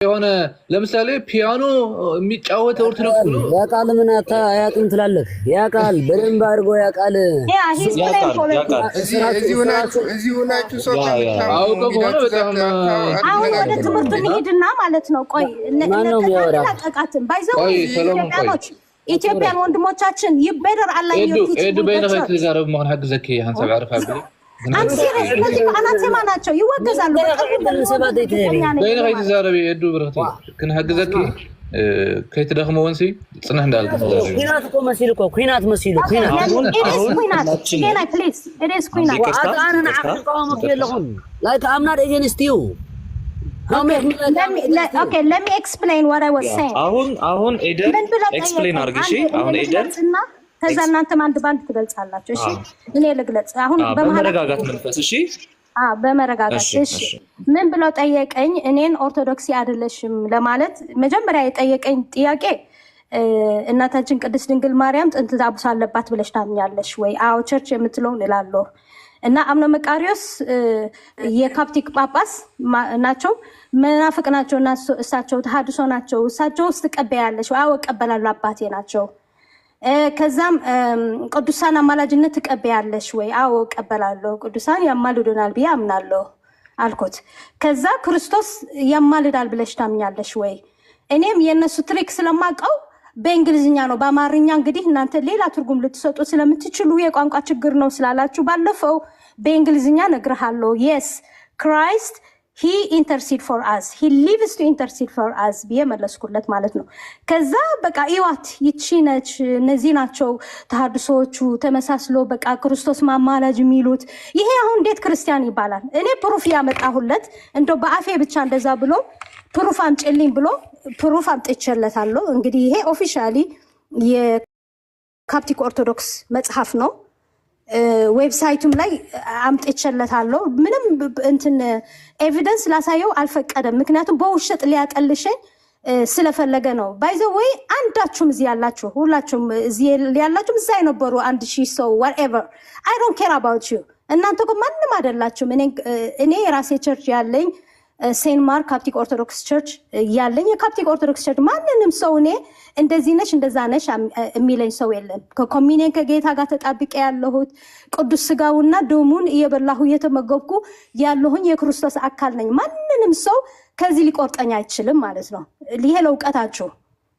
የሆነ ለምሳሌ ፒያኖ የሚጫወት ኦርቶዶክስ ብሎ ያቃል ምን አያውቅም ትላለህ? ያቃል በደንብ አድርጎ ያቃል። እዚህ ሆናችሁ ሰው አውቀው ከሆነ በጣም አሁን ወደ ትምህርቱ እንሂድና ማለት ነው። ቆይ ለቃቃትን ባይዘው ኢትዮጵያን ወንድሞቻችን ይበደር አላህ ይወት ኤዱ በይነ ፈይት ዘረብ መሆን ሐቅ ዘኪ ሐሳብ አርፋ ቢል አናት ሰማ ናቸው ይወገዛሉ። በይነ ፈይት ዘረብ ኤዱ ብረቲ ከነ ሐቅ ዘኪ ከይት ደخمو ወንሲ ጽነህ እንዳልኩ ኩናት እኮ መስይልኮ ኩናት መስይሉ ኩናት ፕሊዝ ኢት ኢዝ ኩናት አጣና አፍቃው መከለሁን ላይክ አም ናት ኤጀንስት ዩ Okay, let me explain what I was saying. አሁን ኤደን ኤክስፕሌን አድርጊ። እሺ አሁን ኤደን ከዛ እናንተም አንድ ባንድ ትገልጻላችሁ። እሺ እኔ ልግለጽ አሁን በመረጋጋት መንፈስ። እሺ በመረጋጋት። እሺ ምን ብለው ጠየቀኝ? እኔን ኦርቶዶክስ አይደለሽም ለማለት መጀመሪያ የጠየቀኝ ጥያቄ እናታችን ቅድስት ድንግል ማርያም ጥንት ዛቡስ አለባት ብለሽ ታምኛለሽ ወይ? አዎ ቸርች የምትለውን እላለሁ። እና አምኖ መቃሪዮስ የካፕቲክ ጳጳስ ናቸው፣ መናፍቅ ናቸው እና እሳቸው ተሐድሶ ናቸው። እሳቸው ውስጥ ትቀበያለሽ? አዎ እቀበላለሁ፣ አባቴ ናቸው። ከዛም ቅዱሳን አማላጅነት ትቀበያለሽ ወይ? አዎ እቀበላለሁ፣ ቅዱሳን ያማልዱናል ብዬ አምናለሁ አልኩት። ከዛ ክርስቶስ ያማልዳል ብለሽ ታምኛለሽ ወይ? እኔም የእነሱ ትሪክ ስለማውቀው በእንግሊዝኛ ነው። በአማርኛ እንግዲህ እናንተ ሌላ ትርጉም ልትሰጡ ስለምትችሉ የቋንቋ ችግር ነው ስላላችሁ ባለፈው በእንግሊዝኛ ነግርሃለሁ። yes Christ he intercede for us, he lives to intercede for us ብዬ መለስኩለት ማለት ነው። ከዛ በቃ ይዋት ይቺ ነች እነዚህ ናቸው ተሐድሶቹ ተመሳስሎ በቃ ክርስቶስ ማማላጅ የሚሉት ይሄ አሁን እንዴት ክርስቲያን ይባላል? እኔ ፕሩፍ ያመጣሁለት እንደው በአፌ ብቻ እንደዛ ብሎ ፕሩፍ አምጪልኝ ብሎ ፕሩፍ አምጥቼለታለሁ። እንግዲህ ይሄ ኦፊሻሊ የካፕቲክ ኦርቶዶክስ መጽሐፍ ነው። ዌብሳይቱም ላይ አምጥቼለታለሁ። ምንም እንትን ኤቪደንስ ላሳየው አልፈቀደም። ምክንያቱም በውሸት ሊያጠልሸኝ ስለፈለገ ነው። ባይ ዘ ወይ አንዳችሁም እዚህ ያላችሁ ሁላችሁም እዚህ ያላችሁም እዛ የነበሩ 1000 ሰው whatever I don't care about you እናንተ እኮ ማንንም አይደላችሁም። እኔ የራሴ ቸርች ያለኝ ሴንት ማርክ ካፕቲክ ኦርቶዶክስ ቸርች ያለኝ የካፕቲክ ኦርቶዶክስ ቸርች ማንንም ሰው እኔ እንደዚህ ነሽ እንደዛ ነሽ የሚለኝ ሰው የለም። ከኮሚኒየን ከጌታ ጋር ተጣብቄ ያለሁት ቅዱስ ስጋውና ደሙን እየበላሁ እየተመገብኩ ያለሁኝ የክርስቶስ አካል ነኝ። ማንንም ሰው ከዚህ ሊቆርጠኝ አይችልም ማለት ነው። ይሄ ለውቀታችሁ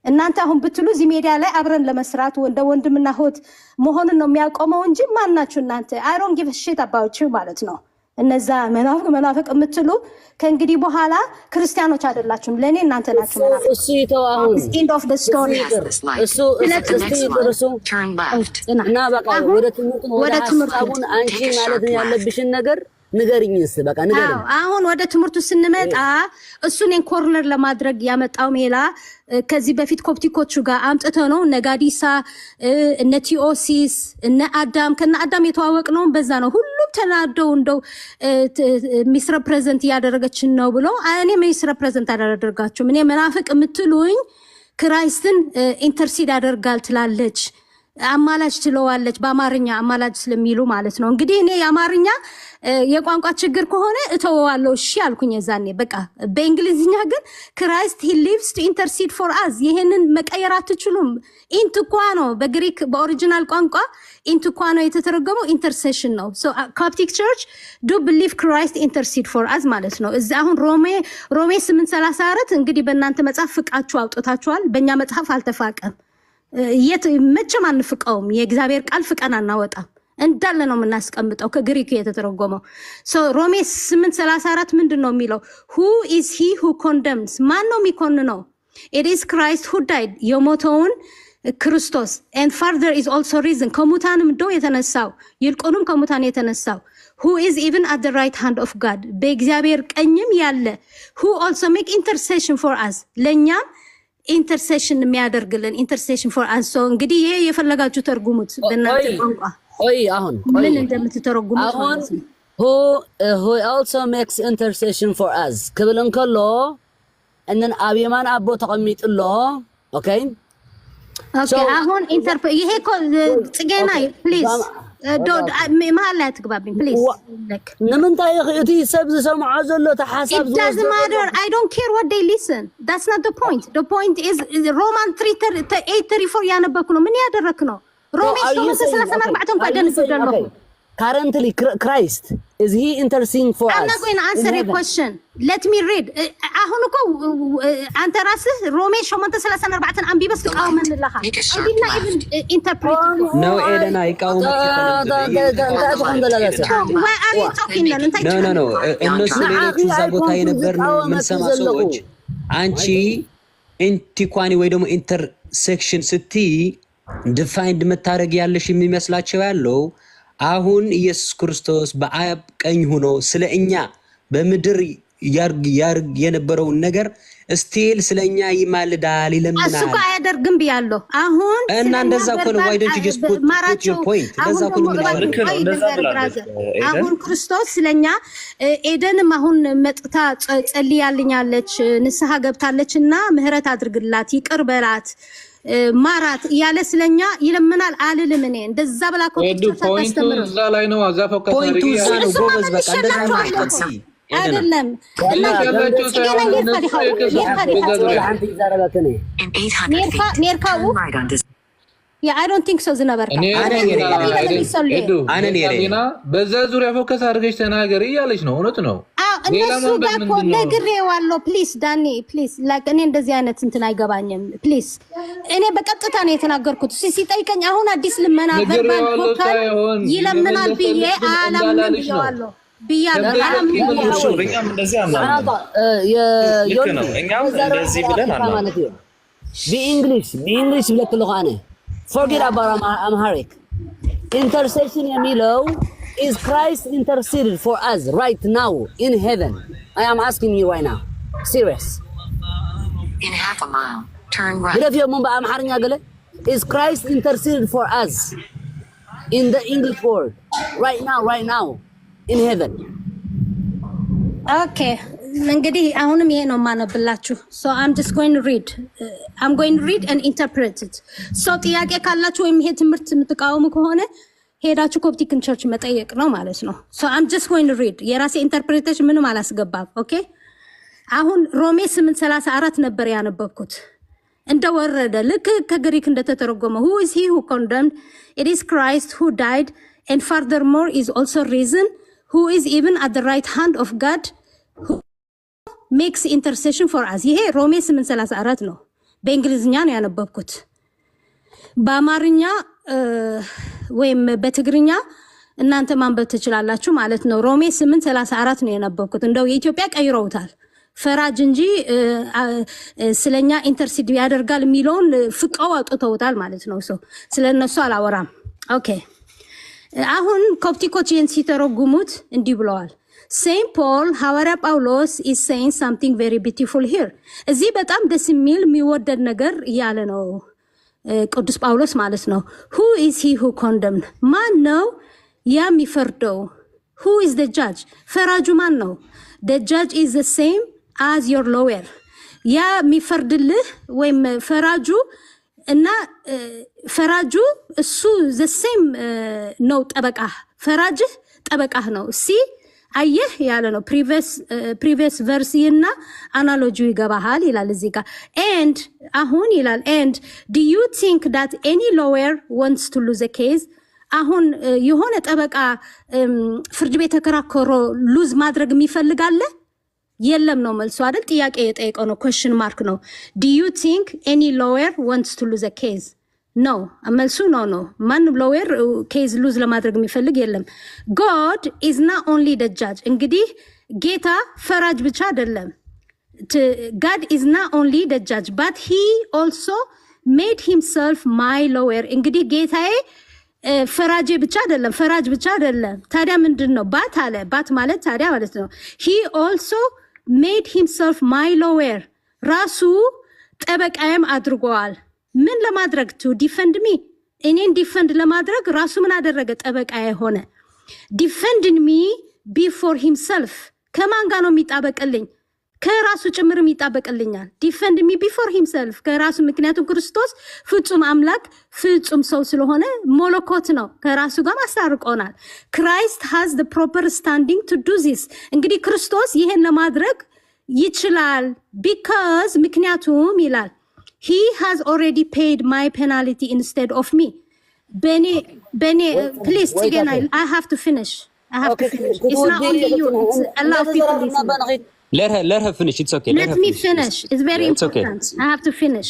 እናንተ አሁን ብትሉ እዚህ ሜዲያ ላይ አብረን ለመስራት እንደ ወንድምና እህት መሆንን ነው የሚያቆመው እንጂ ማናችሁ እናንተ I don't give a shit about you ማለት ነው። እነዛ መናፍቅ የምትሉ ከእንግዲህ በኋላ ክርስቲያኖች አይደላችሁም። ለእኔ እናንተ ናችሁ መናፍቅ። እሱ ይተው አሁን end of the story እሱ እና በቃ ወደ ትምህርቱ አንቺ ማለት ያለብሽን ነገር ንገሪኝስ በቃ ንገሪኝ። አሁን ወደ ትምህርቱ ስንመጣ እሱን ኮርነር ለማድረግ ያመጣው ሜላ ከዚህ በፊት ኮፕቲኮቹ ጋር አምጥተ ነው ነጋዲሳ እነ ቲኦሲስ እነ አዳም ከነ አዳም የተዋወቅ ነው። በዛ ነው ሁሉም ተናደው እንደው ሚስ ሪፕሬዘንት ያደረገችን ነው ብሎ እኔ ሚስ ሪፕሬዘንት አደረጋችሁ እኔ መናፍቅ የምትሉኝ ክራይስትን ኢንተርሲድ ያደርጋል ትላለች አማላጅ ትለዋለች በአማርኛ አማላጅ ስለሚሉ ማለት ነው። እንግዲህ እኔ የአማርኛ የቋንቋ ችግር ከሆነ እተወዋለሁ እሺ አልኩኝ የዛኔ በቃ። በእንግሊዝኛ ግን Christ he lives to intercede for us ይሄንን መቀየር አትችሉም። ኢንትኳ ነው በግሪክ በኦሪጂናል ቋንቋ ኢንትኳ ነው የተተረጎመው ኢንተርሴሽን ነው። so Coptic Church do believe Christ intercede for us ማለት ነው። እዛ አሁን ሮሜ 8:34 እንግዲህ በእናንተ መጽሐፍ ፍቃችሁ አውጥታችኋል፣ በእኛ መጽሐፍ አልተፋቀም። መቼም አንፍቀውም። የእግዚአብሔር ቃል ፍቀን አናወጣም እንዳለ ነው የምናስቀምጠው ከግሪክ የተተረጎመው። ሮሜ 8:34 ምንድን ነው የሚለው? who is he who condemns ማን ነው የሚኮንነው? it is Christ who died የሞተውን ክርስቶስ and further is also risen ከሙታንም ዶ የተነሳው ይልቁንም ከሙታን የተነሳው who is even at the right hand of God በእግዚአብሔር ቀኝም ያለ who also make intercession for us ለኛም ኢንተርሴሽን የሚያደርግልን ኢንተርሴሽን ፎር አንሶ እንግዲህ ይሄ የፈለጋችሁ ተርጉሙት በእናንተ ቋንቋ። አሁን ምን እንደምትተረጉሙት ማለት ነው። who also makes intercession for us ከብለን ከሎ እነን አብየማን አቦ ተቀሚጥሎ ኦኬ አሁን ይሄ ጽጌና ፕሊዝ መሀል ላይ አትግባብኝ ፕሊዝ ንምንታይ እቲ ሰብ ዝሰምዖ ዘሎ ተሓሳብ it doesn't matter I don't care what they listen that's not the point is Roman 8:34 ያነበብኩ ነው ምን ያደረክ ነው ሮሜ 3:34 እንኳን ደንስ ደልኩ currently Christ is he interceding for us I'm not going to answer your question let me read አሁን እኮ አንተ ራስህ ሮሜ 8:34 አንቢበስ ተቃውመን ለኻ እንዲና even interpret ነው ኤደና ይቃውም why are you talking then no እነሱ ሌሎቹ እዛ ቦታ የነበርን ምንሰማ ሰዎች አንቺ ኢንቲኳኒ ወይ ደግሞ ኢንተርሴክሽን ስቲ ዲፋይንድ መታረግ ያለሽ የሚመስላቸው ያለው አሁን ኢየሱስ ክርስቶስ በአብ ቀኝ ሆኖ ስለኛ በመድር ያርግ የነበረው ነገር ስቲል ስለኛ ይማልዳል ይለምናል እሱ ጋር ያደርግም ቢያለው አሁን እና እንደዛ እኮ ነው why don't you just put your point እንደዛ እኮ ነው አሁን ክርስቶስ ስለኛ ኤደንም አሁን መጥታ ጸልያልኛለች ንስሐ ገብታለችና ምህረት አድርግላት ይቅር በላት ማራት ያለ ስለኛ ይለምናል አልልም እኔ እንደዛ ብላ እኮ ተስተምሩ እዛ ላይ ነው አዛፈው ፖይንቱ እዛ ነው ጎበዝ በቃ እንደዛ ነው አይደለም ኔርካው Yeah, I don't think so ዝነበርካ አነኔና በዛ ዙሪያ ፎከስ አድርገሽ ተናገሪ ያለች ነው እውነት ነው እነሱ ጋር እኮ ነግሬዋለሁ ፕሊዝ ዳኒ ፕሊዝ ላይክ እኔ እንደዚህ አይነት እንትን አይገባኝም ፕሊዝ እኔ በቀጥታ ነው የተናገርኩት ሲጠይቀኝ አሁን አዲስ ልመና ቨርባል ቮካል ይለምናል ብዬ አላምንም ብዬዋለሁ እኛም እንደዚህ አናምንም ልክ ነው እኛም እንደዚህ ብለን አናምንም በእንግሊሽ ብለክልኳነ forget about Amharic intercession የሚለው is Christ interceded for us right now in heaven I am asking you right now serious in half a mile turn right ብለፍ የሙን በአምሐርኛ ገለ is Christ interceded for us in the English word right now in heaven okay እንግዲህ አሁንም ይሄ ነው ማነብላችሁ so I'm just going to read and interpret it so ጥያቄ ካላችሁ ወይም ይሄ ትምህርት የምትቃወሙ ከሆነ ሄዳችሁ ኮፕቲክን ቸርች መጠየቅ ነው ማለት ነው so I'm just going to read የራሴ ኢንተርፕሬቴሽን ምንም አላስገባም ኦኬ አሁን ሮሜ 8:34 ነበር ያነበብኩት እንደወረደ ልክ ከግሪክ እንደተተረጎመ who is he who condemned it is Christ who died and furthermore is also risen who is even at the right hand of God who makes intercession for us ይሄ ሮሜ 8:34 ነው በእንግሊዝኛ ነው ያነበብኩት በአማርኛ ወይም በትግርኛ እናንተ ማንበብ ትችላላችሁ ማለት ነው ሮሜ 8:34 ነው ያነበብኩት እንደው የኢትዮጵያ ቀይረውታል ፈራጅ እንጂ ስለኛ ኢንተርሲድ ያደርጋል የሚለውን ፍቃው አውጥተውታል ማለት ነው ስለነሱ አላወራም ኦኬ አሁን ኮፕቲኮች ይህን ሲተረጉሙት እንዲህ ብለዋል Saint Paul ሐዋርያ ጳውሎስ is saying something very beautiful here እዚህ በጣም ደስ የሚል የሚወደድ ነገር ያለ ነው ቅዱስ ጳውሎስ ማለት ነው who is he who condemned ማን ነው የሚፈርደው who is the judge ፈራጁ ማን ነው the judge is the same as your lawyer የሚፈርድልህ ወይም ፈራጁ እና ፈራጁ እሱ the same ነው ጠበቃ ፈራጅህ ጠበቃህ ነው አየህ ያለ ነው previous verse እና analogy ይገባሃል ይላል እዚህ ጋር and አሁን ይላል and do you think that any lawyer wants to lose a case አሁን የሆነ ጠበቃ ፍርድ ቤት ተከራክሮ ሉዝ ማድረግ የሚፈልጋለ የለም ነው መልሱ አይደል ጥያቄ የጠየቀው ነው question mark ነው do you think any lawyer wants to lose a case no መልሱ no ማንም ሎየር ኬዝ ሉዝ ለማድረግ የሚፈልግ የለም God is not only the judge እንግዲህ ጌታ ፈራጅ ብቻ አይደለም God is not only the judge but he also made himself my lawyer እንግዲህ ጌታዬ ፈራጅ ብቻ አይደለም ታዲያ ምንድነው ባት አለ ባት ማለት ታዲያ ማለት ነው he also made himself my lawyer ራሱ ጠበቃዬም አድርጓል ምን ለማድረግ to defend me እኔን ዲፈንድ ለማድረግ ራሱ ምን አደረገ ጠበቃ የሆነ defending me before himself ከማን ጋር ነው የሚጣበቅልኝ ከራሱ ጭምርም ይጣበቅልኛል ዲፈንድ ሚ ቢፎር ሂምሰልፍ ከራሱ ምክንያቱም ክርስቶስ ፍጹም አምላክ ፍጹም ሰው ስለሆነ ሞለኮት ነው ከራሱ ጋር ማስታርቆናል Christ has the proper standing to do this እንግዲህ ክርስቶስ ይሄን ለማድረግ ይችላል because ምክንያቱም ይላል he has already paid my penalty instead of me Benny please again I have to finish it's not only you it's a lot of people listening. Let her finish. It's okay. Let me finish. It's very important. Okay. I have to finish.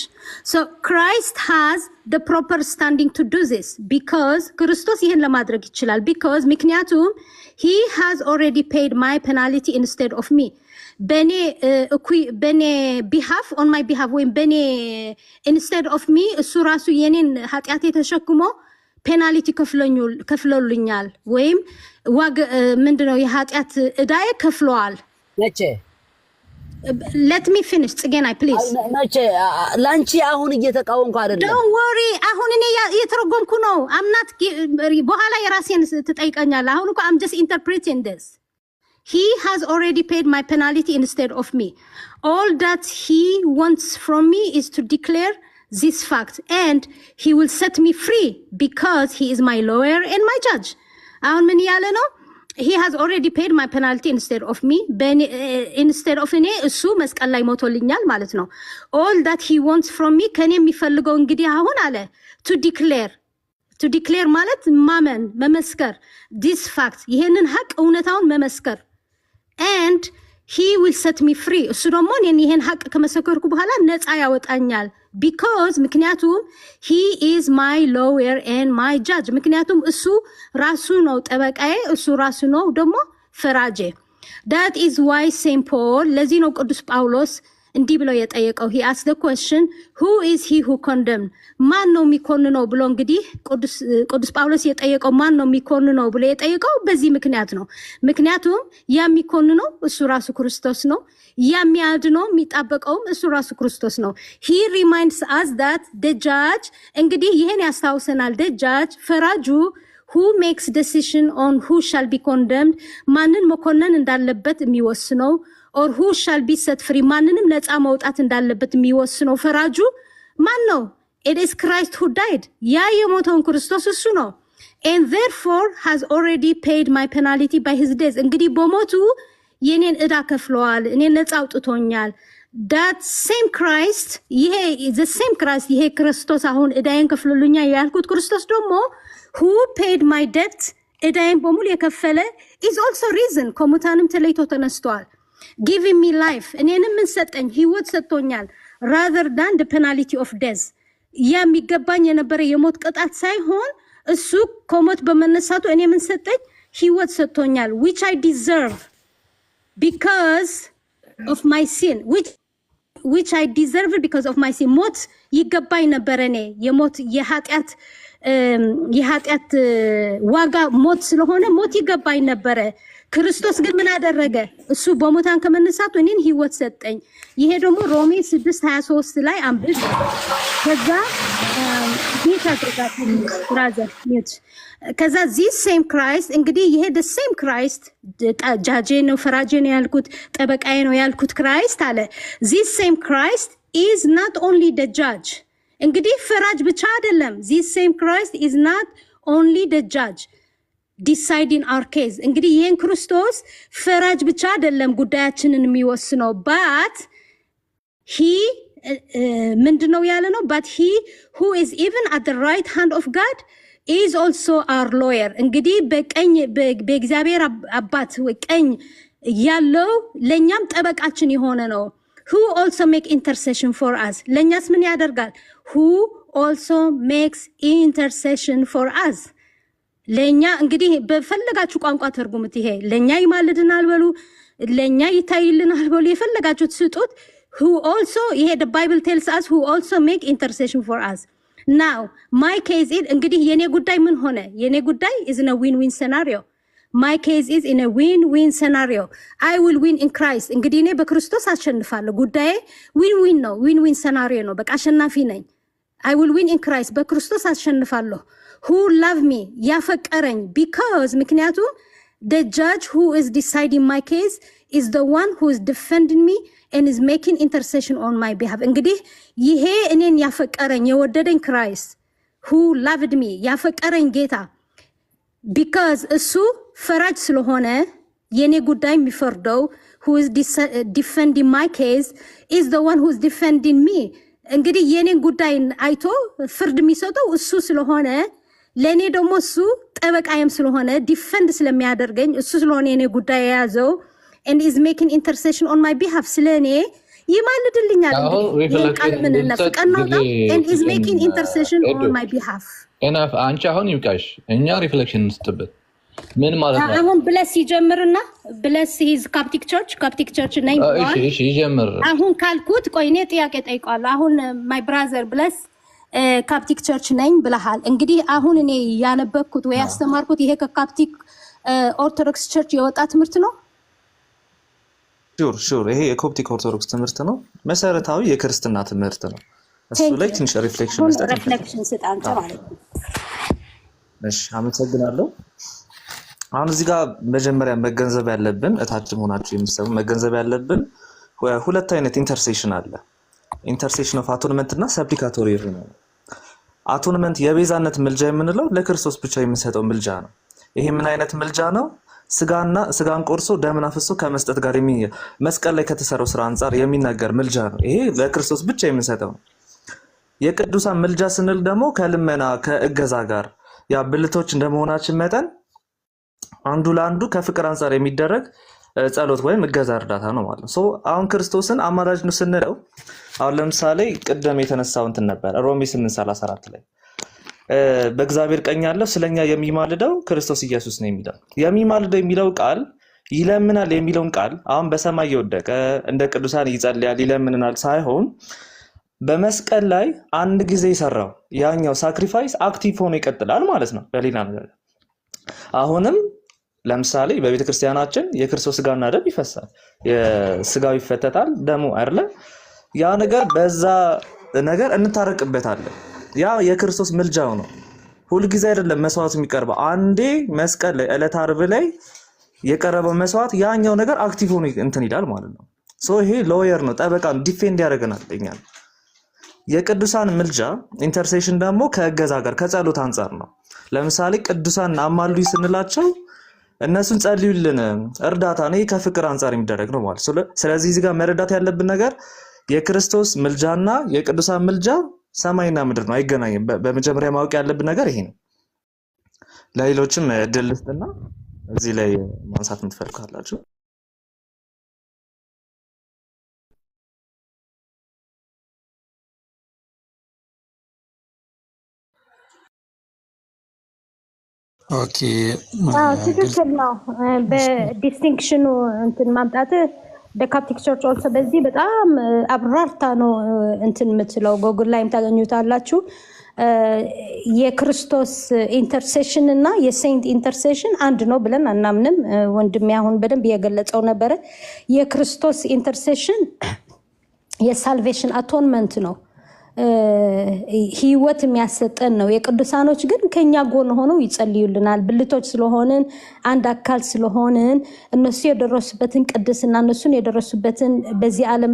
So Christ has the proper standing to do this because Christos ይሄን ለማድረግ ይችላል because ምክንያቱም he has already paid my penalty instead of me. በኔ behalf on my behalf ወይም በኔ instead of me እሱ ራሱ የኔን ኃጢአቴ ተሸክሞ ፔናልቲ ከፍሎልኛል ወይም ምንድነው የኃጢአት ዕዳዬ ከፍሏል መቼ Let me finish again, please. መቼ ላንቺ አሁን እየተቃወምኩ አይደለም Don't worry. አሁን እኔ እየተረጎምኩ ነው. I'm not በኋላ የራሴን ትጠይቀኛለህ. አሁን እኮ I'm just interpreting this. He has already paid my penalty instead of me. All that he wants from me is to declare this fact and he will set me free because he is my lawyer and my judge. አሁን ምን ያለ ነው? He has already paid my penalty instead of me. Instead of እኔ እሱ መስቀል ላይ ሞቶልኛል ማለት ነው. All that he wants from me ከኔ የሚፈልገው እንግዲህ አሁን አለ to declare ማለት ማመን መመስከር this fact ይሄንን ሐቅ እውነታውን መመስከር and he will set me free እሱ ደግሞ ይሄን ሐቅ ከመሰከርኩ በኋላ ነፃ ያወጣኛል because ምክንያቱም he is my lawyer and my judge ምክንያቱም እሱ ራሱ ነው ጠበቃዬ እሱ ራሱ ነው ደግሞ ፈራጄ that is why Saint Paul ለዚህ ነው ቅዱስ ጳውሎስ እንዲህ ብሎ የጠየቀው he asked the question who is he who condemned ማን ነው የሚኮንነው ብሎ እንግዲህ ቅዱስ ጳውሎስ የጠየቀው ማን ነው የሚኮንነው ብሎ የጠየቀው በዚህ ምክንያት ነው ምክንያቱም የሚኮንነው እሱ ራሱ ክርስቶስ ነው የሚያድነው የሚጣበቀው እሱ ራሱ ክርስቶስ ነው he reminds us that the judge እንግዲህ ይሄን ያስታውሰናል the judge ፈራጁ who makes decision on who shall be condemned ማንን መኮነን እንዳለበት የሚወስነው or who shall be set free ማንንም ነፃ መውጣት እንዳለበት የሚወስነው ፈራጁ ማን ነው it is Christ who died ያ የሞተው ክርስቶስ እሱ ነው and therefore has already paid my penalty by his death እንግዲህ በሞቱ የኔን ዕዳ ከፍሏል እኔን ነፃ አውጥቶኛል that same Christ the same Christ ይሄ ክርስቶስ አሁን ዕዳዬን ከፍሎልኛል ያልኩት ክርስቶስ ደግሞ who paid my debt ዕዳዬን በሙሉ የከፈለ is also risen ከሙታንም ተለይቶ ተነስቷል giving me life እኔንም ምን ሰጠኝ ህይወት ሰጥቶኛል rather than the penalty of death የሚገባኝ የነበረ የሞት ቅጣት ሳይሆን እሱ ከሞት በመነሳቱ እኔ ምን ሰጠኝ ህይወት ሰጥቶኛል which I deserve because of my sin which I deserve because of my sin ሞት ይገባኝ ነበር እኔ የሞት የኃጢአት ዋጋ ሞት ስለሆነ ሞት ይገባኝ ነበር ክርስቶስ ግን ምን አደረገ እሱ በሞታን ከመነሳቱ እኔን ህይወት ሰጠኝ ይሄ ደግሞ ሮሜ 6:23 ላይ አንብብ ከዛ ጌታ ተጋጥሞ ብራዘር ኒት ከዛ this same Christ እንግዲህ ይሄ the same Christ ጃጄ ነው ፈራጄ ነው ያልኩት ጠበቃዬ ነው ያልኩት Christ አለ this same Christ is not only the judge እንግዲህ ፈራጅ ብቻ አይደለም this same Christ is not only the judge deciding our case እንግዲህ ይሄን ክርስቶስ ፈራጅ ብቻ አይደለም ጉዳያችንን የሚወስነው but he ምንድነው ያለ ነው but he who is even at the right hand of God is also our lawyer እንግዲህ በቀኝ በእግዚአብሔር አባት ቀኝ ያለው ለኛም ጠበቃችን የሆነ ነው who also make intercession for us ለኛስ ምን ያደርጋል who also makes intercession for us ለኛ እንግዲህ በፈለጋችሁ ቋንቋ ተርጉሙት ይሄ ለኛ ይማልድናል በሉ ለኛ ይታይልናል በሉ የፈለጋችሁት ስጡት who also ይሄ the Bible tells us who also make intercession for us now my case is እንግዲህ የኔ ጉዳይ ምን ሆነ የኔ ጉዳይ is in a win-win scenario my case is in a win-win scenario I will win in Christ እንግዲህ እኔ በክርስቶስ አሸንፋለሁ ጉዳዬ win-win ነው win-win scenario ነው በቃ አሸናፊ ነኝ I will win in Christ በክርስቶስ አሸንፋለሁ who love me ያፈቀረኝ because ምክንያቱም the judge who is deciding my case is the one who is defending me and is making intercession on my behalf. እንግዲህ ይሄ እኔን ያፈቀረኝ የወደደኝ Christ who loved me ያፈቀረኝ ጌታ because እሱ ፈራጅ ስለሆነ የኔ ጉዳይ የሚፈርደው who is defending my case is the one who is defending me. እንግዲህ የኔን ጉዳይ አይቶ ፍርድ የሚሰጠው እሱ ስለሆነ ለኔ ደግሞ እሱ ጠበቃዬም ስለሆነ ዲፈንድ ስለሚያደርገኝ እሱ ስለሆነ የኔ ጉዳይ የያዘው and is making intercession on my behalf ስለኔ ይማልድልኛል and is making intercession on my behalf. እና አንቺ አሁን ይብቃሽ እኛ ሪፍሌክሽን እንስጥበት ምን ማለት ነው? አሁን ብለስ ይጀምርና ብለስ ሂዝ ካፕቲክ ቸርች ነኝ ብሏል። እሺ ይጀምር። አሁን ካልኩት ቆይ እኔ ጥያቄ ጠይቃለሁ። አሁን ማይ ብራዘር ብለስ ካፕቲክ ቸርች ነኝ ብለሃል። እንግዲህ አሁን እኔ ያነበብኩት ወይ ያስተማርኩት ይሄ ከካፕቲክ ኦርቶዶክስ ቸርች የወጣ ትምህርት ነው። ሹር ይሄ የኮፕቲክ ኦርቶዶክስ ትምህርት ነው። መሰረታዊ የክርስትና ትምህርት ነው። እሱ ላይ ትንሽ ሪፍሌክሽን ስጣን ማለት ነው። እሺ አመሰግናለሁ። አሁን እዚህ ጋር መጀመሪያ መገንዘብ ያለብን እታችም ሆናችሁ የምትሰሙ መገንዘብ ያለብን ሁለት አይነት ኢንተርሴሽን አለ። ኢንተርሴሽን ኦፍ አቶንመንት እና ሰፕሊካቶሪ የሆነ አቶንመንት የቤዛነት ምልጃ የምንለው ለክርስቶስ ብቻ የምንሰጠው ምልጃ ነው። ይሄ ምን አይነት ምልጃ ነው? ስጋን ቆርሶ ደምን አፍሶ ከመስጠት ጋር መስቀል ላይ ከተሰራው ስራ አንፃር የሚናገር ምልጃ ነው። ይሄ ለክርስቶስ ብቻ የምንሰጠው ነው። የቅዱሳን ምልጃ ስንል ደግሞ ከልመና ከእገዛ ጋር ያ ብልቶች እንደመሆናችን መጠን አንዱ ለአንዱ ከፍቅር አንፃር የሚደረግ ጸሎት ወይም እገዛ እርዳታ ነው ማለት ነው። አሁን ክርስቶስን አማላጅ ነው ስንለው አሁን ለምሳሌ ቅደም የተነሳው እንትን ነበር ሮሜ 8:34 ላይ በእግዚአብሔር ቀኝ ያለው ስለኛ የሚማልደው ክርስቶስ ኢየሱስ ነው የሚለው። የሚማልደው የሚለው ቃል ይለምናል የሚለውን ቃል አሁን በሰማይ የወደቀ እንደ ቅዱሳን ይጸልያል ይለምናል ሳይሆን በመስቀል ላይ አንድ ጊዜ ይሰራው ያኛው ሳክሪፋይስ አክቲቭ ሆኖ ይቀጥላል ማለት ነው። በሌላ ነገር አሁንም ለምሳሌ በቤተክርስቲያናችን የክርስቶስ ስጋና ደም ይፈሳል፣ የስጋው ይፈተታል ደሙ አይደለ? ያ ነገር በዛ ነገር እንታረቅበታለን። ያ የክርስቶስ ምልጃው ነው። ሁሉ ጊዜ አይደለም መስዋዕት የሚቀርበው። አንዴ መስቀል ላይ ዕለተ ዓርብ ላይ የቀረበው መስዋዕት ያኛው ነገር አክቲቭ ሆኖ እንትን ይላል ማለት ነው። ይሄ ሎየር ነው፣ ጠበቃ ነው፣ ዲፌንድ ያደርገናል እኛን። የቅዱሳን ምልጃ ኢንተርሴሽን ደግሞ ከእገዛ ጋር ከጸሎት አንፃር ነው። ለምሳሌ ቅዱሳን አማልዱኝ ስንላቸው እነሱን ጸልዩልን እርዳታ ነው፣ ከፍቅር አንፃር የሚደረግ ነው ማለት። ስለዚህ እዚህ ጋር መረዳት ያለብን ነገር የክርስቶስ ምልጃና የቅዱሳን ምልጃ ሰማይና ምድር ነው፣ አይገናኝም። በመጀመሪያ ማወቅ ያለብን ነገር ይሄ ነው። ለሌሎችም እድል ልስጥና እዚህ ላይ ማንሳት የምትፈልጋላችሁ። ኦኬ ትክክል ነው። በዲስቲንክሽኑ እንትን ማምጣት በካፕቲክ ቸርች ኦልሶ በዚህ በጣም አብራርታ ነው እንትን የምትለው ጎግል ላይም ታገኙታላችሁ። የክርስቶስ ኢንተርሴሽን እና የሴንት ኢንተርሴሽን አንድ ነው ብለን አናምንም። ወንድሜ አሁን በደንብ የገለጸው ነበረ። የክርስቶስ ኢንተርሴሽን የሳልቬሽን አቶንመንት ነው፣ ህይወት የሚያሰጠን ነው። የቅዱሳኖች ግን ከኛ ጎን ሆነው ይጸልዩልናል። ብልቶች ስለሆንን አንድ አካል ስለሆንን እነሱ የደረሱበትን ቅድስና እነሱን የደረሱበትን በዚህ ዓለም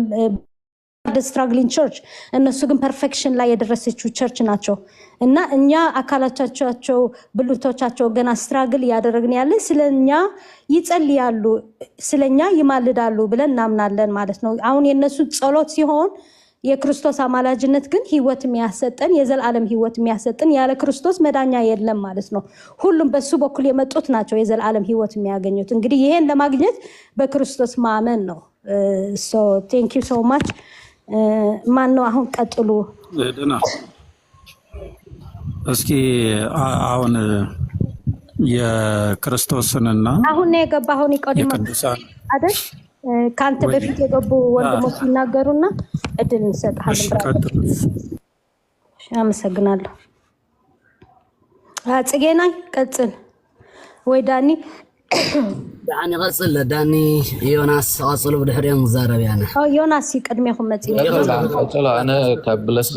ስትራግሊንግ ቸርች እነሱ ግን ፐርፌክሽን ላይ የደረሰችው ቸርች ናቸው እና እኛ አካላቻቸው ብልቶቻቸው ገና ስትራግል እያደረግን ያለ ስለኛ ይጸልያሉ፣ ስለኛ ይማልዳሉ ብለን እናምናለን ማለት ነው። አሁን የነሱ ጸሎት ሲሆን የክርስቶስ አማላጅነት ግን ህይወት የሚያሰጠን የዘላለም ህይወት የሚያሰጠን ያለ ክርስቶስ መዳኛ የለም ማለት ነው። ሁሉም በሱ በኩል የመጡት ናቸው የዘላለም ህይወት የሚያገኙት። እንግዲህ ይሄን ለማግኘት በክርስቶስ ማመን ነው። ቴንክ ዩ ሶ ማች። ማን ነው አሁን ቀጥሉ። ደህና እስኪ አሁን የክርስቶስንና አሁን ነው የገባሁን ይቆድማ አይደል? ካንተ በፊት የገቡ ወንድሞች ይናገሩና እድል እንሰጣለን። አመሰግናለሁ። ጽጌና ቀጽል ወይ ዳኒ ዳኒ ቀጽል ዳኒ ዮናስ ቀጽሉ ብድሕሪኦም ዛረብያና ዮናስ ይቀድሜኹም መጽይ ቀጽላ አነ ከብለስ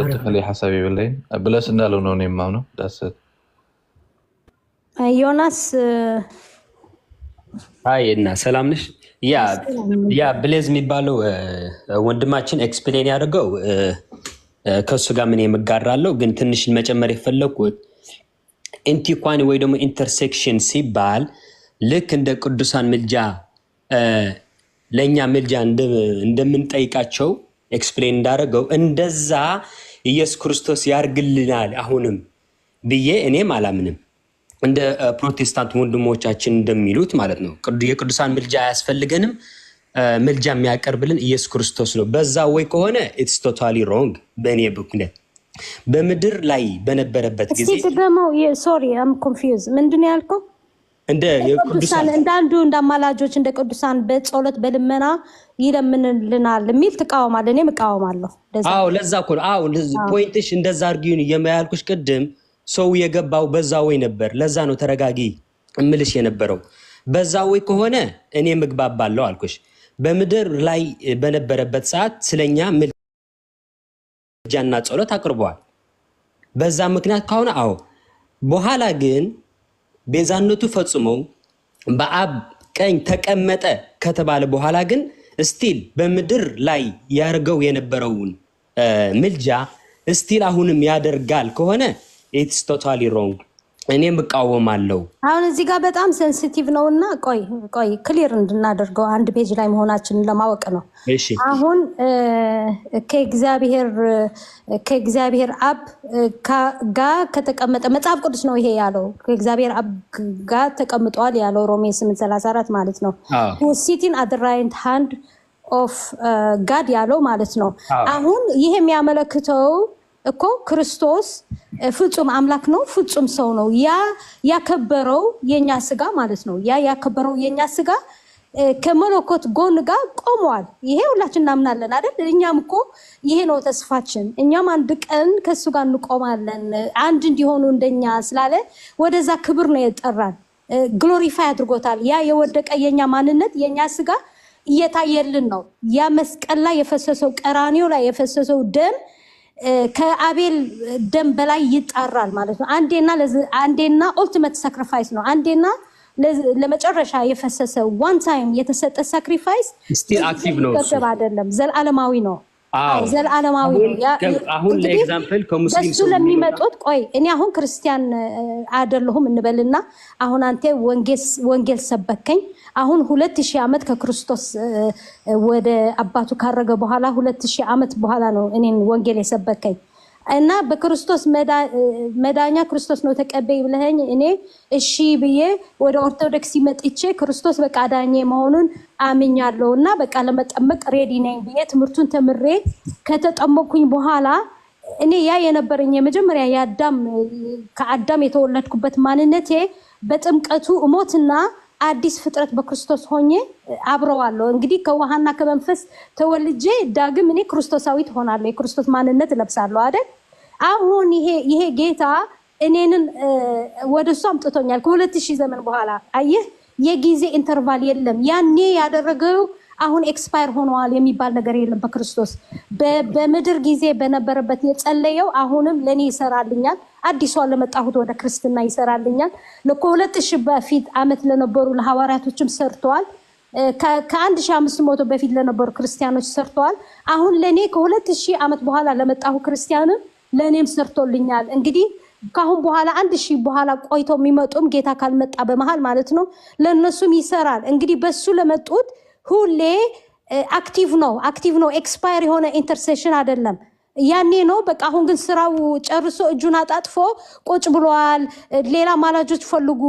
ተፈሊ ሐሳብ ይብለይ ብለስ እንዳለው ነው የማምነው። ዳስ ዮናስ አይ እና ሰላም ነሽ? ያ ብሌዝ የሚባለው ወንድማችን ኤክስፕሌን ያደርገው ከሱ ጋር ምን የምጋራለው ግን ትንሽ መጨመር የፈለኩት ኢንቲኳኒ ወይ ደግሞ ኢንተርሴክሽን ሲባል ልክ እንደ ቅዱሳን ምልጃ ለኛ ምልጃ እንደምንጠይቃቸው ኤክስፕሌን እንዳደረገው እንደዛ ኢየሱስ ክርስቶስ ያርግልናል አሁንም ብዬ እኔም አላምንም። እንደ ፕሮቴስታንት ወንድሞቻችን እንደሚሉት ማለት ነው የቅዱሳን ምልጃ አያስፈልገንም፣ ምልጃ የሚያቀርብልን ኢየሱስ ክርስቶስ ነው። በዛ ወይ ከሆነ ኢትስ ቶታሊ ሮንግ በእኔ በኩል። በምድር ላይ በነበረበት ጊዜ ደግሞ ሶሪ አም ኮንፊውዝ ምንድን ያልከው? እንደ የቅዱሳን እንዳንዱ እንዳማላጆች እንደ ቅዱሳን በጸሎት በልመና ይለምንልናል የሚል ተቃውማለህ? እኔም እቃወማለሁ። አዎ ለዛ እኮ ነው። አዎ ፖይንትሽ እንደዛ አርጊውን የማያልኩሽ ቅድም ሰው የገባው በዛ ወይ ነበር። ለዛ ነው ተረጋጊ እምልሽ የነበረው። በዛ ወይ ከሆነ እኔ ምግባባለሁ አልኩሽ። በምድር ላይ በነበረበት ሰዓት ስለኛ ምልጃና ጸሎት አቅርበዋል። በዛ ምክንያት ከሆነ አዎ። በኋላ ግን ቤዛነቱ ፈጽሞ በአብ ቀኝ ተቀመጠ ከተባለ በኋላ ግን ስቲል በምድር ላይ ያርገው የነበረውን ምልጃ ስቲል አሁንም ያደርጋል ከሆነ ኢትስ ቶታሊ ሮንግ። እኔም እቃወማለሁ። አሁን እዚህ ጋር በጣም ሴንሲቲቭ ነውና ቆይ ክሊር እንድናደርገው አንድ ፔጅ ላይ መሆናችንን ለማወቅ ነው። አሁን ከእግዚአብሔር አብ ጋር ከተቀመጠ መጽሐፍ ቅዱስ ነው ይሄ ያለው። ከእግዚአብሔር አብ ጋር ተቀምጧል ያለው ሮሜ 8:34 ማለት ነው። ሲቲንግ አት ዘ ራይት ሃንድ ኦፍ ጋድ ያለው ማለት ነው። አሁን ይሄ የሚያመለክተው እኮ ክርስቶስ ፍጹም አምላክ ነው፣ ፍጹም ሰው ነው። ያከበረው የኛ ስጋ ማለት ነው። ያከበረው የኛ ስጋ ከመለኮት ጎን ጋር ቆሟል። ይሄ ሁላችን እናምናለን አይደል? እኛም እኮ ይሄ ነው ተስፋችን። እኛም አንድ ቀን ከሱ ጋር እንቆማለን አንድ እንዲሆኑ እንደኛ ስላለ ወደዛ ክብር ነው የጠራን። ግሎሪፋይ አድርጎታል። ያ የወደቀ የኛ ማንነት የኛ ስጋ እየታየልን ነው። ያ መስቀል ላይ የፈሰሰው ቀራኒዮ ላይ የፈሰሰው ደም ከአቤል ደም በላይ ይጣራል ማለት ነው። አንዴና ኦልቲሜት ሳክሪፋይስ ነው። አንዴና ለመጨረሻ የፈሰሰ ዋን ታይም የተሰጠ ሳክሪፋይስ ስቲል አክቲቭ ነው። አይደለም፣ ዘላለማዊ ነው። ዘላለማዊ ነው። አሁን ለኤግዛምፕል ከሙስሊም ሰው ለሚመጡት እኔ አሁን ክርስቲያን አይደለሁም እንበልና አሁን አንተ ወንጌል ሰበከኝ። አሁን 2000 ዓመት ከክርስቶስ ወደ አባቱ ካረገ በኋላ 2000 ዓመት በኋላ ነው እኔን ወንጌል የሰበከኝ እና በክርስቶስ መዳኛ ክርስቶስ ነው ተቀበይ ብለኸኝ እኔ እሺ ብዬ ወደ ኦርቶዶክስ መጥቼ ክርስቶስ በቃ ዳኜ መሆኑን አምኛለሁ እና በቃ ለመጠመቅ ሬዲ ነኝ ብዬ ትምህርቱን ተምሬ ከተጠመቅኩኝ በኋላ እኔ ያ የነበረኝ የመጀመሪያ ከአዳም የተወለድኩበት ማንነቴ በጥምቀቱ እሞትና አዲስ ፍጥረት በክርስቶስ ሆኜ አብረዋለሁ። እንግዲህ ከውሃና ከመንፈስ ተወልጄ ዳግም እኔ ክርስቶሳዊት ሆናለሁ፣ የክርስቶስ ማንነት ለብሳለሁ አይደል? አሁን ይሄ ጌታ እኔንን ወደሱ አምጥቶኛል ከ2000 ዘመን በኋላ። አየህ፣ የጊዜ ኢንተርቫል የለም። ያኔ ያደረገው አሁን ኤክስፓየር ሆኗል የሚባል ነገር የለም። በክርስቶስ በምድር ጊዜ በነበረበት የጸለየው አሁንም ለኔ ይሰራልኛል። አዲሷ ለመጣሁት ወደ ክርስትና ይሰራልኛል። ከ2000 በፊት ዓመት ለነበሩ ለሐዋርያቶችም ሰርተዋል። ከ1500 በፊት ለነበሩ ክርስቲያኖች ሰርተዋል። አሁን ለኔ ከ2000 ዓመት በኋላ ለመጣሁ ክርስቲያንም ለኔም ሰርቶልኛል። እንግዲህ ካሁን በኋላ 1000 በኋላ ቆይተው የሚመጡም ጌታ ካልመጣ በመሃል ማለት ነው ለነሱም ይሰራል። እንግዲህ በሱ ለመጡት ሁሌ አክቲቭ ነው። ኤክስፓየር የሆነ ኢንተርሴሽን አይደለም። ያኔ ነው በቃ። አሁን ግን ስራው ጨርሶ እጁን አጣጥፎ ቁጭ ብሏል። ሌላ ማላጆች ፈልጉ፣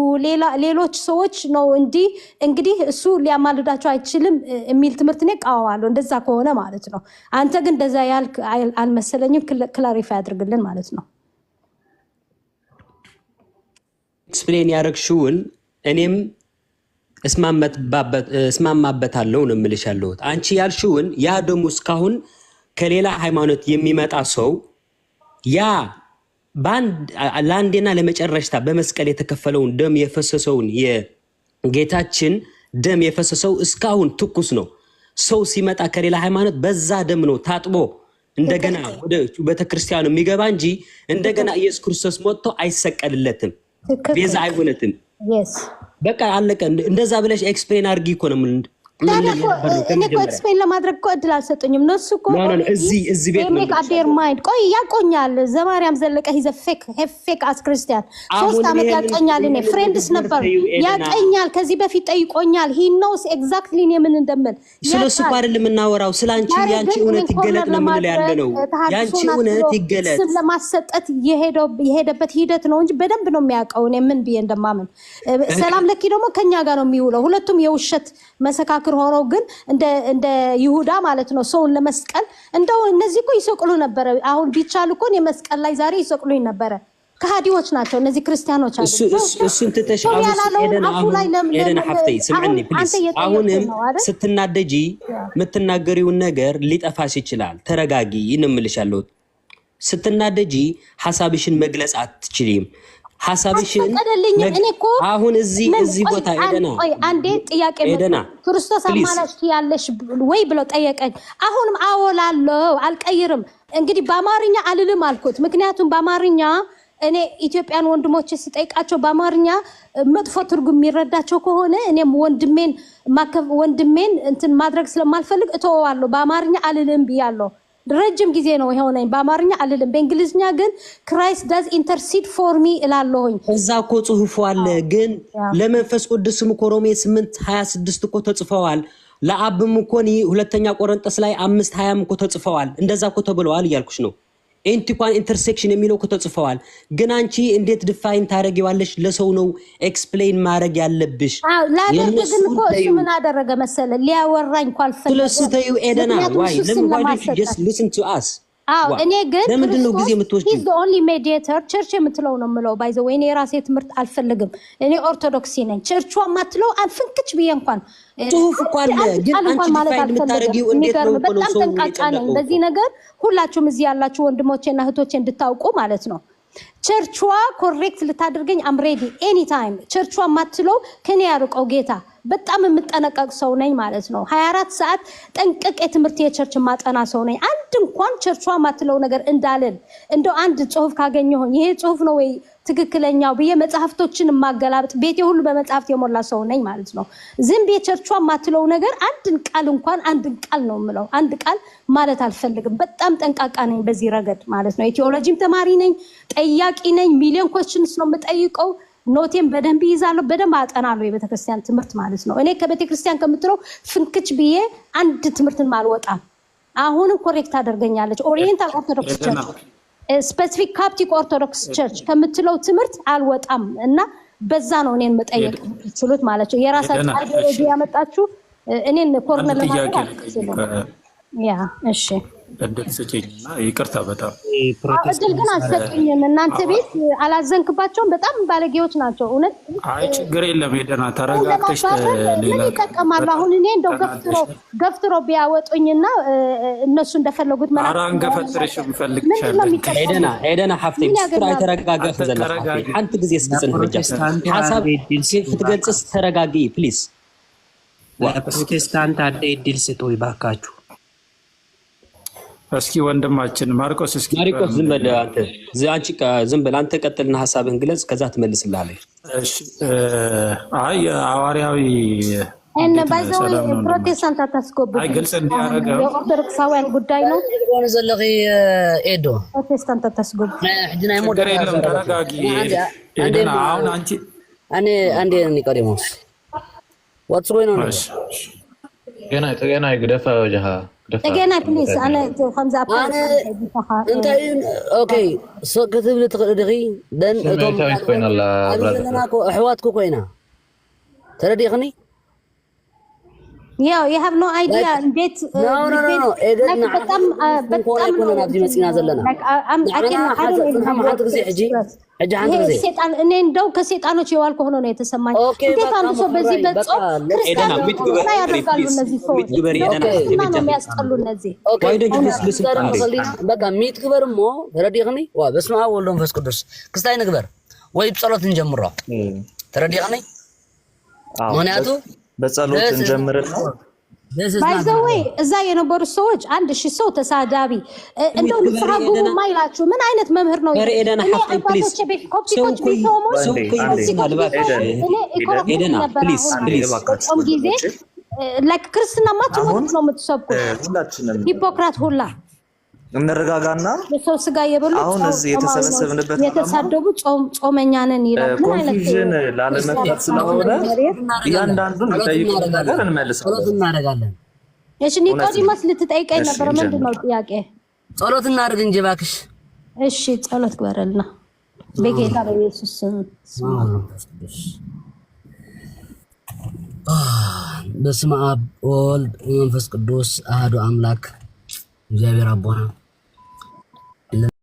ሌሎች ሰዎች ነው እንግዲህ እሱ ሊያማልዳቸው አይችልም የሚል ትምህርት ነው ቃዋዋለሁ። እንደዛ ከሆነ ማለት ነው። አንተ ግን እንደዛ ያልክ አልመሰለኝም። ክላሪፋይ አድርግልን ማለት ነው። ኤክስፕሌን ያደረግሽውን እኔም እስማማበታለሁ ነው የምልሽ ያለሁት። አንቺ ያልሽውን ያ ደግሞ እስካሁን ከሌላ ሃይማኖት የሚመጣ ሰው ያ ለአንዴና ለመጨረሻ በመስቀል የተከፈለውን ደም የፈሰሰውን የጌታችን ደም የፈሰሰው እስካሁን ትኩስ ነው። ሰው ሲመጣ ከሌላ ሃይማኖት በዛ ደም ነው ታጥቦ እንደገና ወደ ቤተክርስቲያኑ የሚገባ እንጂ እንደገና ኢየሱስ ክርስቶስ መጥቶ አይሰቀልለትም፣ ቤዛ አይሆነትም። በቃ አለቀ። እንደዛ ብለሽ ኤክስፕሌን አድርጊ እኮ ነው እኔ እኮ ኤክስፕሌን ለማድረግ እኮ እድል አልሰጡኝም። እነሱ እኮ እዚህ ቤት ነው አዴር ማይንድ ቆይ ያቆኛል። ዘማርያም ዘለቀ ሂዘ ፌክ አስ ክርስቲያን 3 ዓመት ያቀኛል። እኔ ፍሬንድስ ነበር ያቀኛል። ከዚህ በፊት ጠይቆኛል። ሂ ኖስ ኤግዛክትሊ እኔ ምን እንደምል። ስለሱ እኮ አይደለም እናወራው፣ ስላንቺ ያንቺ እውነት ይገለጥ ነው ምን ያለ ነው። ያንቺ እውነት ይገለጥ ስም ለማሰጠት የሄደበት ሂደት ነው እንጂ በደንብ ነው የሚያውቀው እኔ ምን ብዬ እንደማምን። ሰላም ለኪ ደግሞ ከኛ ጋር ነው የሚውለው። ሁለቱም የውሸት መሰካክር ሆነው ግን እንደ ይሁዳ ማለት ነው ሰውን ለመስቀል እንደው እነዚህ እኮ ይሰቅሉ ነበር። አሁን ቢቻል እኮ የመስቀል ላይ ዛሬ ይሰቅሉኝ ነበር። ከሃዲዎች ናቸው እነዚህ ክርስቲያኖች አሉ። እሱን ተተሻው ሄደን ሀፍተይ ስምعني ፕሊዝ። አሁንም ስትናደጂ የምትናገሪውን ነገር ሊጠፋሽ ይችላል። ተረጋጊ እንምልሻለሁ። ስትናደጂ ሐሳብሽን መግለጽ አትችልም። ሐሳብሽን አሁን እዚህ ቦታ ሄደና አንዴ ጥያቄ ክርስቶስ አማላሽ ያለሽ ወይ ብሎ ጠየቀኝ። አሁንም አወላለሁ አልቀይርም። እንግዲህ በአማርኛ አልልም አልኩት። ምክንያቱም በአማርኛ እኔ ኢትዮጵያን ወንድሞቼ ስጠይቃቸው በአማርኛ መጥፎ ትርጉም የሚረዳቸው ከሆነ እኔም ወንድሜን እንትን ማድረግ ስለማልፈልግ እተወዋለሁ። በአማርኛ አልልም ብያለሁ። ረጅም ጊዜ ነው የሆነኝ። በአማርኛ አልልም። በእንግሊዝኛ ግን ክራይስት ዳዝ ኢንተርሲድ ፎር ሚ እላለሁኝ። እዛ እኮ ጽሁፉ አለ። ግን ለመንፈስ ቅዱስም እኮ ሮሜ 8:26 እኮ ተጽፈዋል። ለአብም እኮ ሁለተኛ ቆሮንቶስ ላይ 5:20 እኮ ተጽፈዋል። እንደዛ እኮ ተብለዋል እያልኩሽ ነው። ኤንቲኳን ኢንተርሴክሽን የሚለው እኮ ተጽፈዋል። ግን አንቺ እንዴት ዲፋይን ታደርጊዋለሽ? ለሰው ነው ኤክስፕሌን ማድረግ ያለብሽ። ላደርግ ግን እኮ እሱ ምን አደረገ መሰለ ሊያወራኝ እኮ አልፈለገም። ስለሱ ተይው ኤደና ዋይ just listen to us እኔ ግን ለምንድን ነው ጊዜ የምትወስጂው? he's the only mediator ቸርች የምትለው ነው የምለው። ባይ ዘ ወይ እኔ የራሴ ትምህርት አልፈልግም። እኔ ኦርቶዶክሲ ነኝ። ቸርቿ የማትለው አንፍንክች ብዬ እንኳን ጽሁፍ እኮ አለ። ግን አንቺ ዲፋይን የምታደርጊው እንዴት ነው? በጣም ጠንቃቃ ነኝ በዚህ ነገር። ሁላችሁም እዚህ ያላችሁ ወንድሞቼና እህቶቼ እንድታውቁ ማለት ነው። ቸርቿ ኮሬክት ልታደርገኝ አም ሬዲ ኤኒ ታይም። ቸርቿ የማትለው ከኔ ያርቀው ጌታ። በጣም የምጠነቀቅ ሰው ነኝ ማለት ነው። 24 ሰዓት ጠንቅቄ የትምህርት የቸርች ማጠና ሰው ነኝ። አንድ እንኳን ቸርቿ የማትለው ነገር እንዳልል እንደው አንድ ጽሁፍ ካገኘሁኝ ይሄ ጽሁፍ ነው ወይ ትክክለኛው ብዬ መጽሐፍቶችን ማገላብጥ ቤቴ ሁሉ በመጽሐፍት የሞላ ሰው ነኝ ማለት ነው። ዝም ብዬ ቸርቿ የማትለው ነገር አንድን ቃል እንኳን አንድን ቃል ነው የምለው። አንድ ቃል ማለት አልፈልግም። በጣም ጠንቃቃ ነኝ በዚህ ረገድ ማለት ነው። የቴዎሎጂም ተማሪ ነኝ፣ ጠያቂ ነኝ። ሚሊዮን ኮስችንስ ነው የምጠይቀው። ኖቴም በደንብ ይዛለሁ፣ በደንብ አጠናለሁ የቤተክርስቲያን ትምህርት ማለት ነው። እኔ ከቤተክርስቲያን ከምትለው ፍንክች ብዬ አንድ ትምህርትን ማልወጣም። አሁንም ኮሬክት አደርገኛለች። ኦሪየንታል ኦርቶዶክስ ቸርች ስፔሲፊክ ካፕቲክ ኦርቶዶክስ ቸርች ከምትለው ትምህርት አልወጣም እና በዛ ነው እኔን መጠየቅ ትችሉት ማለት ነው። የራሳችሁ አይዲዮሎጂ ያመጣችሁ እኔን ኮርነር ለማድረግ ያ እሺ እድል ስጪኝና ይቅርታ በጣም እድል ግን አልሰጡኝም። እናንተ ቤት አላዘንክባቸውም። በጣም ባለጌዎች ናቸው እውነት። አይ ችግር የለም ሄደና ተረጋግተሽ ሌላ ይጠቀማሉ። አሁን እኔ እንደው ገፍትሮ ቢያወጡኝና እነሱ እንደፈለጉት ማለት ነው። አራን ገፈትረሽ ምፈልግሻለሁ ሄደና ሀፍቴ ስራ ተረጋጋፍ ዘላፍ አንተ ጊዜ ስጽን ብቻ ሐሳብ ስትገልጽ ተረጋጊ ፕሊዝ። ለፕሮቴስታንት አደ እድል ስጡ ይባካችሁ። እስኪ ወንድማችን ማርቆስ እስኪ ማርቆስ ዝም በል አንተ አንቺ ዝም በል አንተ ቀጥልና ሐሳብህን ግለጽ ከዛ ትመልስልሃለህ። እሺ አይ ሐዋርያዊ እና ባይዘው ፕሮቴስታንት አታስቆቡ። አይ ግልጽ እንዲያረጋው ኦርቶዶክሳውያን ጉዳይ ነው። ወን ዘለኺ ኤዶ ፕሮቴስታንት አታስቆቡ። ሕጅና ይሞድ ተረጋጊ ኤደና አሁን አንቺ አንዴ ኒቆዲሞስ what's going on? ገና ይገደፋ ወጀሃ تجينا بليز أنا خمسة أنت أوكي سو كتب لي تقدري دن كوين الله أنا أحواتكو كوينا ترى دي غني you have no idea date no كنا نبدي مسكين هذا لنا حتى كذي حجي عنده زي سيطان إنين دو كسيطانو شوال كهونو نيتسمعي أوكي كانوا سو بزي بتصو كريستيانو ما يرجعوا النزي فوق ما نو يستقلوا النزي why don't you just listen to me بقى ميت كبر مو تردي غني وبسمع ولهم فس قدس كستاي نكبر ወይ በጸሎት እንጀምራ ተረዲ غني ምክንያቱም በጸሎት እንጀምርና ባይዘወይ እዛ የነበሩ ሰዎች 1000 ሰው ተሳዳቢ እንደው ልትራጉ ማይላችሁ ምን አይነት መምህር ነው? ኤደና ሀፍቴ ፕሊዝ ኮፒኮች ቢቶሞ ፕሊዝ ላይክ ክርስትና ማትሞት ነው የምትሰብኩት ሁላችንም ሂፖክራት ሁላ እንረጋጋና ሰው ስጋ የበሉ አሁን እዚህ የተሰበሰብንበት የተሳደቡ ጾመኛ ነን ይላል ኮንፊውዥን ላለመፍጠር ስለሆነ እያንዳንዱን ጠይቁን ነገር እንመልሳለን እናደርጋለን እሺ ኒቆዲሞስ ልትጠይቀኝ ነበር ምንድነው ጥያቄ ጸሎት እናድርግ እንጂ እባክሽ እሺ ጸሎት ግበረልና በጌታ በኢየሱስ ስም በስመ አብ ወወልድ ወመንፈስ ቅዱስ አሐዱ አምላክ እግዚአብሔር አቦና